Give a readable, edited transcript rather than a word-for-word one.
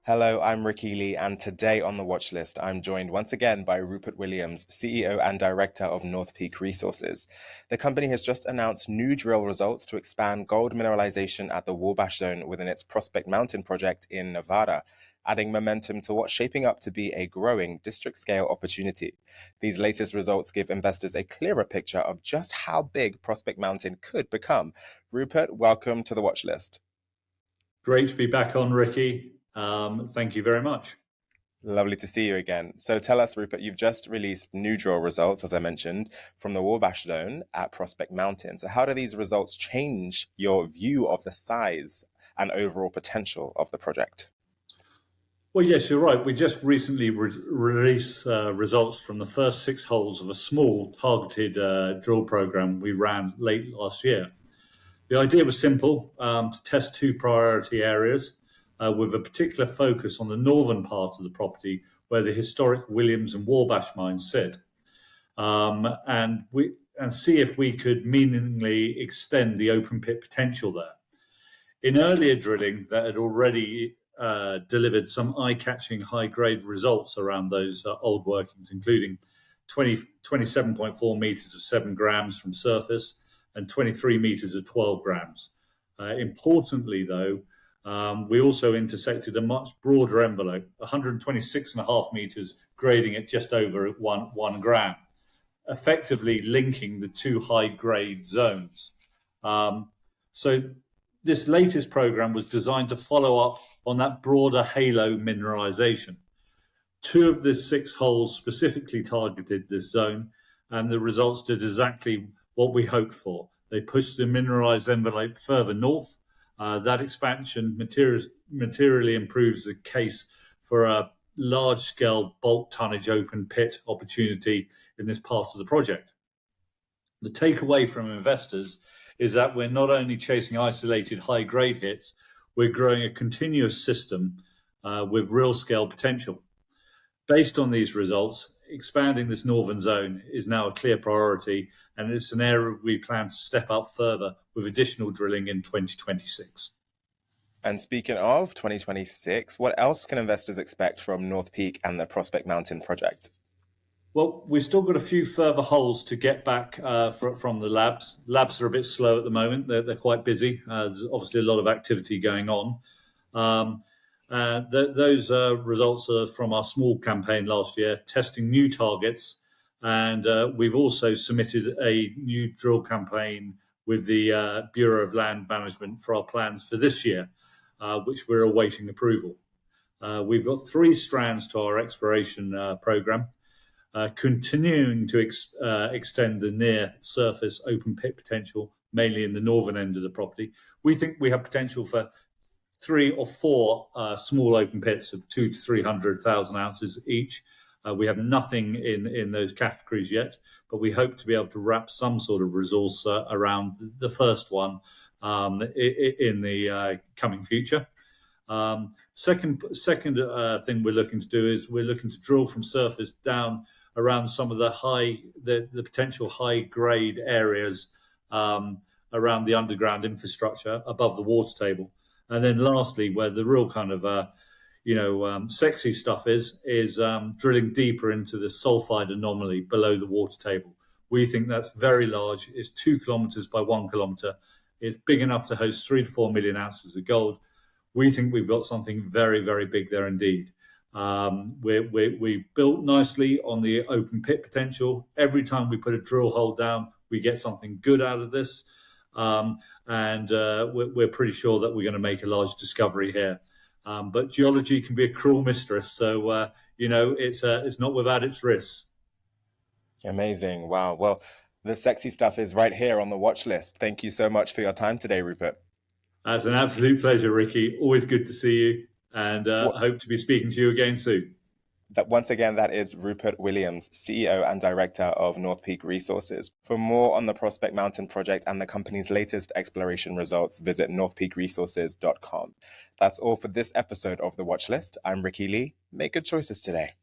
Hello, I'm Ricky Lee, and today on the watch list, I'm joined once again by Rupert Williams, CEO and Director of North Peak Resources. The company has just announced new drill results to expand gold mineralization at the Wabash Zone within its Prospect Mountain project in Nevada, adding momentum to what's shaping up to be a growing district-scale opportunity. These latest results give investors a clearer picture of just how big Prospect Mountain could become. Rupert, welcome to the watch list. Great to be back on, Ricky. Thank you very much. Lovely to see you again. So tell us, Rupert, you've just released new drill results, as I mentioned, from the Wabash Zone at Prospect Mountain. So how do these results change your view of the size and overall potential of the project? Well, yes, you're right. We just recently released results from the first 6 holes of a small targeted drill program we ran late last year. The idea was simple, to test 2 priority areas with a particular focus on the northern part of the property where the historic Williams and Wabash mines sit, and see if we could meaningfully extend the open pit potential there. In earlier drilling that had already delivered some eye-catching high-grade results around those old workings, including 27.4 meters of 7 grams from surface and 23 meters of 12 grams. Importantly, though, we also intersected a much broader envelope, 126.5 meters, grading at just over 1 gram, effectively linking the 2 high-grade zones. So this latest program was designed to follow up on that broader halo mineralization. 2 of the 6 holes specifically targeted this zone, and the results did exactly what we hoped for. They pushed the mineralized envelope further north. That expansion materially improves the case for a large-scale bulk-tonnage open pit opportunity in this part of the project. The takeaway from investors is that we're not only chasing isolated high-grade hits, we're growing a continuous system with real-scale potential. Based on these results, expanding this northern zone is now a clear priority, and it's an area we plan to step up further with additional drilling in 2026. And speaking of 2026, what else can investors expect from North Peak and the Prospect Mountain project? Well, we've still got a few further holes to get back from the labs. Labs are a bit slow at the moment. They're quite busy. There's obviously a lot of activity going on. Those results are from our small campaign last year, testing new targets. And we've also submitted a new drill campaign with the Bureau of Land Management for our plans for this year, which we're awaiting approval. We've got 3 strands to our exploration program, continuing to extend the near surface open pit potential, mainly in the northern end of the property. We think we have potential for 3 or 4 small open pits of 200,000 to 300,000 ounces each. We have nothing in those categories yet, but we hope to be able to wrap some sort of resource around the first one in the coming future. Second thing we're looking to do is we're looking to drill from surface down around some of the potential high-grade areas around the underground infrastructure above the water table. And then lastly, where the real kind of sexy stuff is drilling deeper into the sulfide anomaly below the water table. We think that's very large. It's 2 kilometers by 1 kilometer. It's big enough to host 3 to 4 million ounces of gold. We think we've got something very, very big there indeed. We built nicely on the open pit potential. Every time we put a drill hole down, we get something good out of this. And we're pretty sure that we're going to make a large discovery here. But geology can be a cruel mistress, so it's not without its risks. Amazing. Wow. Well, the sexy stuff is right here on the watch list. Thank you so much for your time today, Rupert. It's an absolute pleasure, Ricky. Always good to see you, and hope to be speaking to you again soon. Once again, that is Rupert Williams, CEO and Director of North Peak Resources. For more on the Prospect Mountain project and the company's latest exploration results, visit northpeakresources.com. That's all for this episode of The Watch List. I'm Ricky Lee. Make good choices today.